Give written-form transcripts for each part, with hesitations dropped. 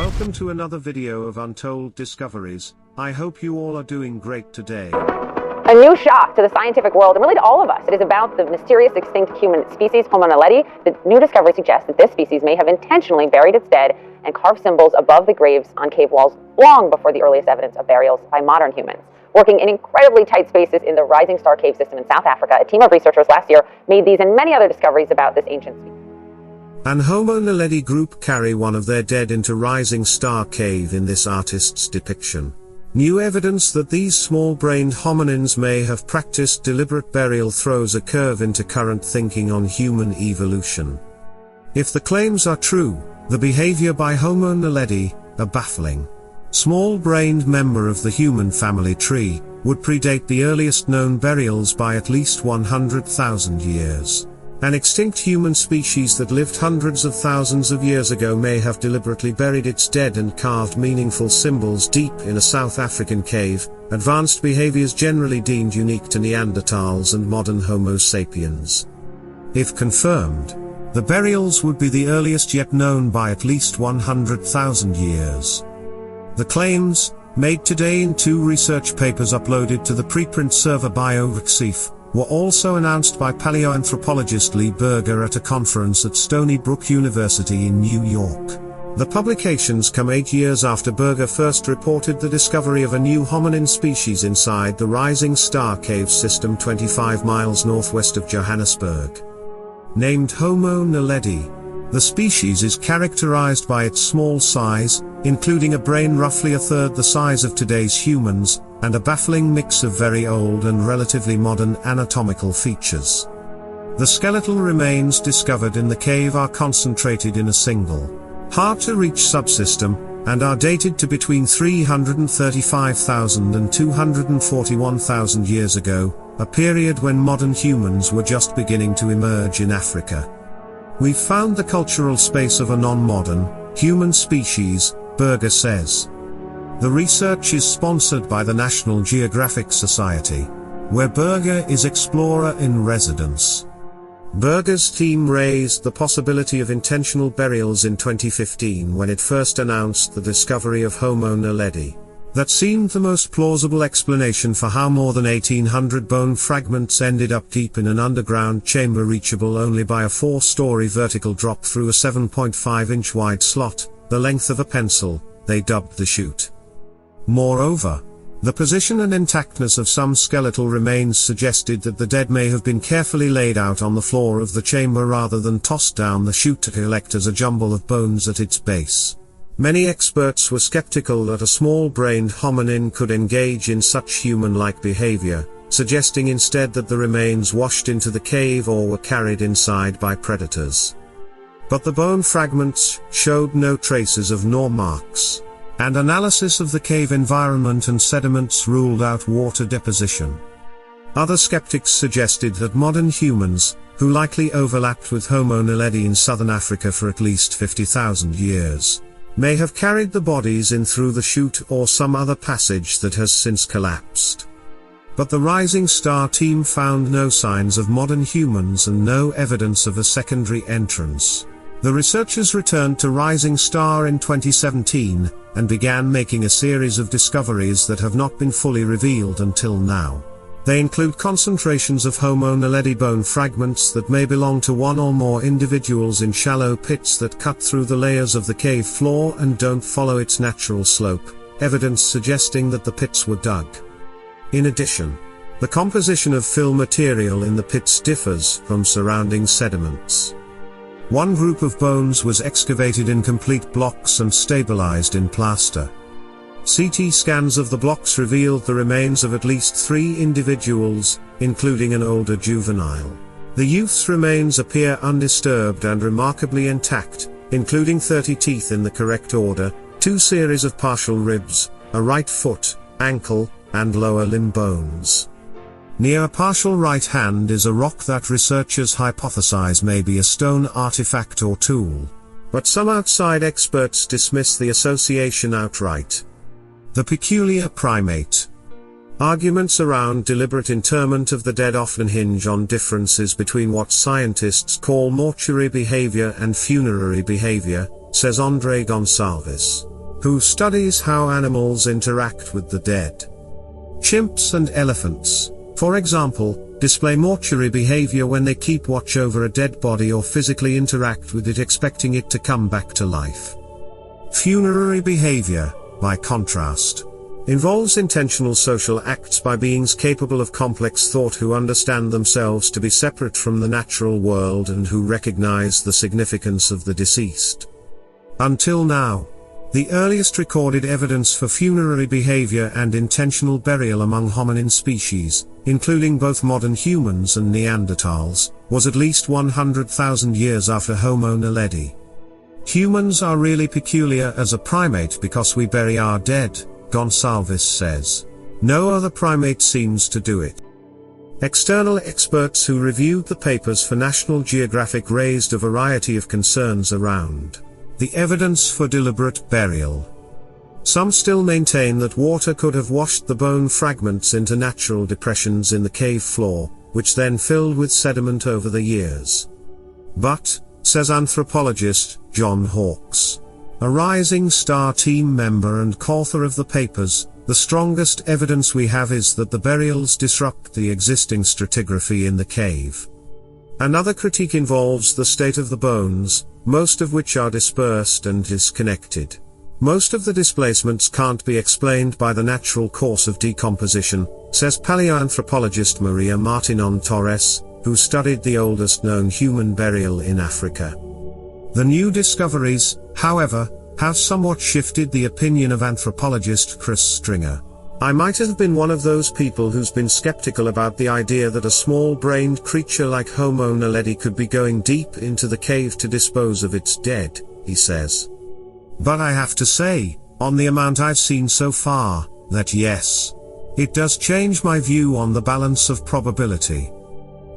Welcome to another video of Untold Discoveries. I hope you all are doing great today. A new shock to the scientific world, and really to all of us. It is about the mysterious extinct human species, Homo naledi. The new discovery suggests that this species may have intentionally buried its dead and carved symbols above the graves on cave walls long before the earliest evidence of burials by modern humans. Working in incredibly tight spaces in the Rising Star Cave system in South Africa, a team of researchers last year made these and many other discoveries about this ancient species. An Homo naledi group carry one of their dead into Rising Star Cave in this artist's depiction. New evidence that these small-brained hominins may have practiced deliberate burial throws a curve into current thinking on human evolution. If the claims are true, the behavior by Homo naledi, a baffling, small-brained member of the human family tree, would predate the earliest known burials by at least 100,000 years. An extinct human species that lived hundreds of thousands of years ago may have deliberately buried its dead and carved meaningful symbols deep in a South African cave, advanced behaviors generally deemed unique to Neanderthals and modern Homo sapiens. If confirmed, the burials would be the earliest yet known by at least 100,000 years. The claims, made today in 2 research papers uploaded to the preprint server BioRxiv, were also announced by paleoanthropologist Lee Berger at a conference at Stony Brook University in New York. The publications come 8 years after Berger first reported the discovery of a new hominin species inside the Rising Star Cave system 25 miles northwest of Johannesburg. Named Homo naledi, the species is characterized by its small size, including a brain roughly a third the size of today's humans, and a baffling mix of very old and relatively modern anatomical features. The skeletal remains discovered in the cave are concentrated in a single, hard-to-reach subsystem, and are dated to between 335,000 and 241,000 years ago, a period when modern humans were just beginning to emerge in Africa. We've found the cultural space of a non-modern, human species, Berger says. The research is sponsored by the National Geographic Society, where Berger is explorer in residence. Berger's team raised the possibility of intentional burials in 2015 when it first announced the discovery of Homo naledi. That seemed the most plausible explanation for how more than 1,800 bone fragments ended up deep in an underground chamber reachable only by a 4-story vertical drop through a 7.5-inch wide slot, the length of a pencil, they dubbed the chute. Moreover, the position and intactness of some skeletal remains suggested that the dead may have been carefully laid out on the floor of the chamber rather than tossed down the chute to collect as a jumble of bones at its base. Many experts were skeptical that a small-brained hominin could engage in such human-like behavior, suggesting instead that the remains washed into the cave or were carried inside by predators. But the bone fragments showed no traces of gnaw marks, and analysis of the cave environment and sediments ruled out water deposition. Other skeptics suggested that modern humans, who likely overlapped with Homo naledi in southern Africa for at least 50,000 years, may have carried the bodies in through the chute or some other passage that has since collapsed. But the Rising Star team found no signs of modern humans and no evidence of a secondary entrance. The researchers returned to Rising Star in 2017, and began making a series of discoveries that have not been fully revealed until now. They include concentrations of Homo naledi bone fragments that may belong to one or more individuals in shallow pits that cut through the layers of the cave floor and don't follow its natural slope, evidence suggesting that the pits were dug. In addition, the composition of fill material in the pits differs from surrounding sediments. One group of bones was excavated in complete blocks and stabilized in plaster. CT scans of the blocks revealed the remains of at least 3 individuals, including an older juvenile. The youth's remains appear undisturbed and remarkably intact, including 30 teeth in the correct order, 2 series of partial ribs, a right foot, ankle, and lower limb bones. Near a partial right hand is a rock that researchers hypothesize may be a stone artifact or tool. But some outside experts dismiss the association outright. The peculiar primate. Arguments around deliberate interment of the dead often hinge on differences between what scientists call mortuary behavior and funerary behavior, says André Gonçalves. who studies how animals interact with the dead. Chimps and elephants, for example, display mortuary behavior when they keep watch over a dead body or physically interact with it expecting it to come back to life. Funerary behavior, by contrast, involves intentional social acts by beings capable of complex thought who understand themselves to be separate from the natural world and who recognize the significance of the deceased. Until now, the earliest recorded evidence for funerary behavior and intentional burial among hominin species, including both modern humans and Neanderthals, was at least 100,000 years after Homo naledi. Humans are really peculiar as a primate because we bury our dead, Gonsalves says. No other primate seems to do it. External experts who reviewed the papers for National Geographic raised a variety of concerns around the evidence for deliberate burial. Some still maintain that water could have washed the bone fragments into natural depressions in the cave floor, which then filled with sediment over the years. But, says anthropologist John Hawkes, a Rising Star team member and co-author of the papers, the strongest evidence we have is that the burials disrupt the existing stratigraphy in the cave. Another critique involves the state of the bones, most of which are dispersed and disconnected. Most of the displacements can't be explained by the natural course of decomposition, says paleoanthropologist Maria Martinon Torres, who studied the oldest known human burial in Africa. The new discoveries, however, have somewhat shifted the opinion of anthropologist Chris Stringer. I might have been one of those people who's been skeptical about the idea that a small-brained creature like Homo naledi could be going deep into the cave to dispose of its dead, he says. But I have to say, on the amount I've seen so far, that yes, it does change my view on the balance of probability.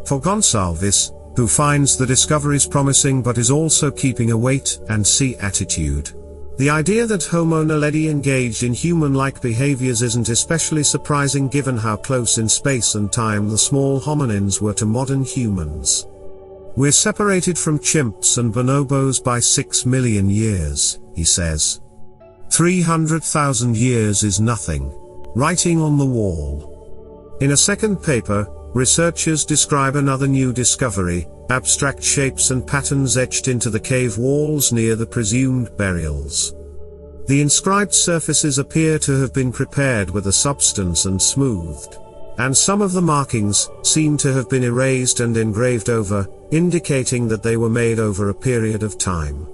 For Gonsalves, who finds the discoveries promising but is also keeping a wait-and-see attitude, the idea that Homo naledi engaged in human-like behaviors isn't especially surprising given how close in space and time the small hominins were to modern humans. We're separated from chimps and bonobos by 6 million years, he says. 300,000 years is nothing. Writing on the wall. In a second paper, researchers describe another new discovery, abstract shapes and patterns etched into the cave walls near the presumed burials. The inscribed surfaces appear to have been prepared with a substance and smoothed, and some of the markings seem to have been erased and engraved over, indicating that they were made over a period of time.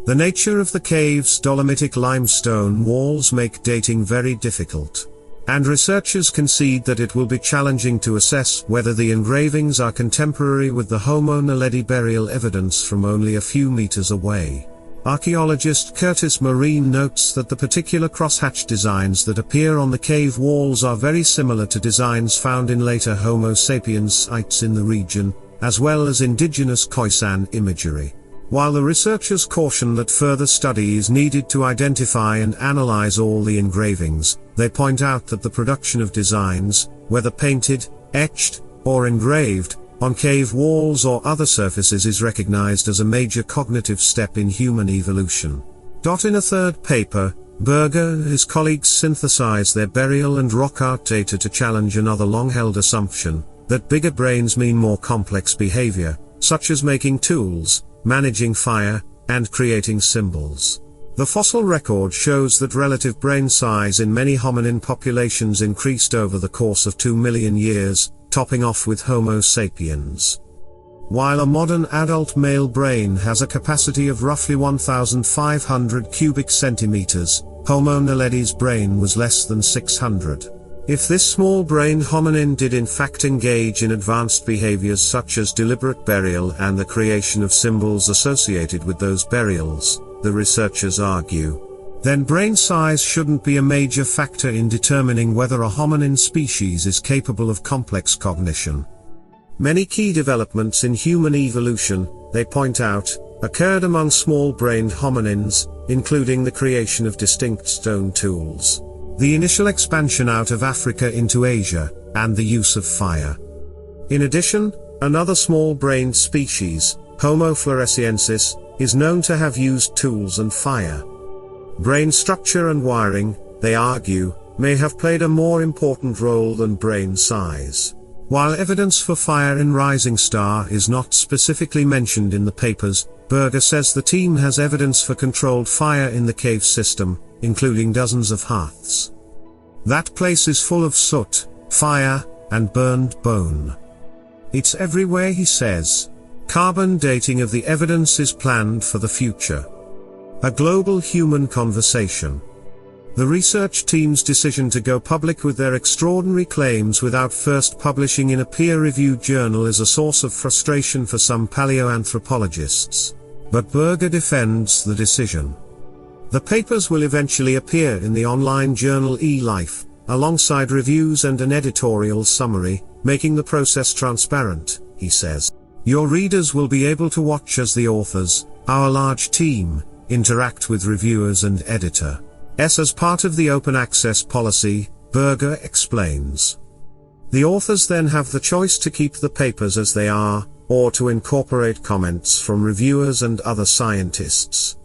The nature of the cave's dolomitic limestone walls make dating very difficult, and researchers concede that it will be challenging to assess whether the engravings are contemporary with the Homo naledi burial evidence from only a few meters away. Archaeologist Curtis Marine notes that the particular crosshatch designs that appear on the cave walls are very similar to designs found in later Homo sapiens sites in the region, as well as indigenous Khoisan imagery. While the researchers caution that further study is needed to identify and analyze all the engravings, they point out that the production of designs, whether painted, etched, or engraved, on cave walls or other surfaces is recognized as a major cognitive step in human evolution. In a third paper, Berger and his colleagues synthesize their burial and rock art data to challenge another long-held assumption, that bigger brains mean more complex behavior, such as making tools, managing fire, and creating symbols. The fossil record shows that relative brain size in many hominin populations increased over the course of 2 million years, topping off with Homo sapiens. While a modern adult male brain has a capacity of roughly 1,500 cubic centimeters, Homo naledi's brain was less than 600. If this small-brained hominin did in fact engage in advanced behaviors such as deliberate burial and the creation of symbols associated with those burials, the researchers argue, then brain size shouldn't be a major factor in determining whether a hominin species is capable of complex cognition. Many key developments in human evolution, they point out, occurred among small-brained hominins, including the creation of distinct stone tools, the initial expansion out of Africa into Asia, and the use of fire. In addition, another small-brained species, Homo floresiensis, is known to have used tools and fire. Brain structure and wiring, they argue, may have played a more important role than brain size. While evidence for fire in Rising Star is not specifically mentioned in the papers, Berger says the team has evidence for controlled fire in the cave system, including dozens of hearths. That place is full of soot, fire, and burned bone. It's everywhere, he says. Carbon dating of the evidence is planned for the future. A global human conversation. The research team's decision to go public with their extraordinary claims without first publishing in a peer-reviewed journal is a source of frustration for some paleoanthropologists. But Berger defends the decision. The papers will eventually appear in the online journal eLife, alongside reviews and an editorial summary, making the process transparent, he says. Your readers will be able to watch as the authors, our large team, interact with reviewers and editor. As part of the open access policy, Berger explains. The authors then have the choice to keep the papers as they are, or to incorporate comments from reviewers and other scientists.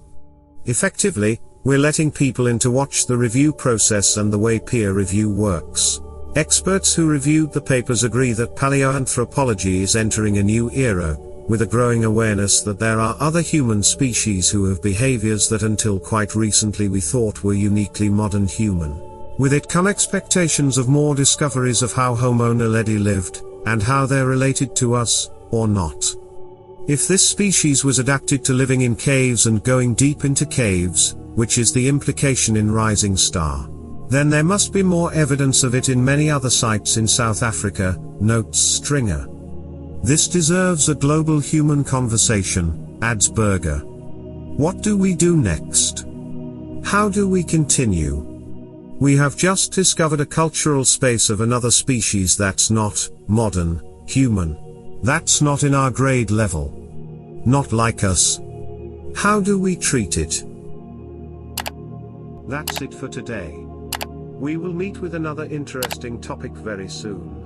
Effectively, we're letting people in to watch the review process and the way peer review works. Experts who reviewed the papers agree that paleoanthropology is entering a new era, with a growing awareness that there are other human species who have behaviors that until quite recently we thought were uniquely modern human. With it come expectations of more discoveries of how Homo naledi lived, and how they're related to us, or not. If this species was adapted to living in caves and going deep into caves, which is the implication in Rising Star, then there must be more evidence of it in many other sites in South Africa, notes Stringer. This deserves a global human conversation, adds Berger. What do we do next? How do we continue? We have just discovered a cultural space of another species that's not modern, human. That's not in our grade level. Not like us. How do we treat it? That's it for today. We will meet with another interesting topic very soon.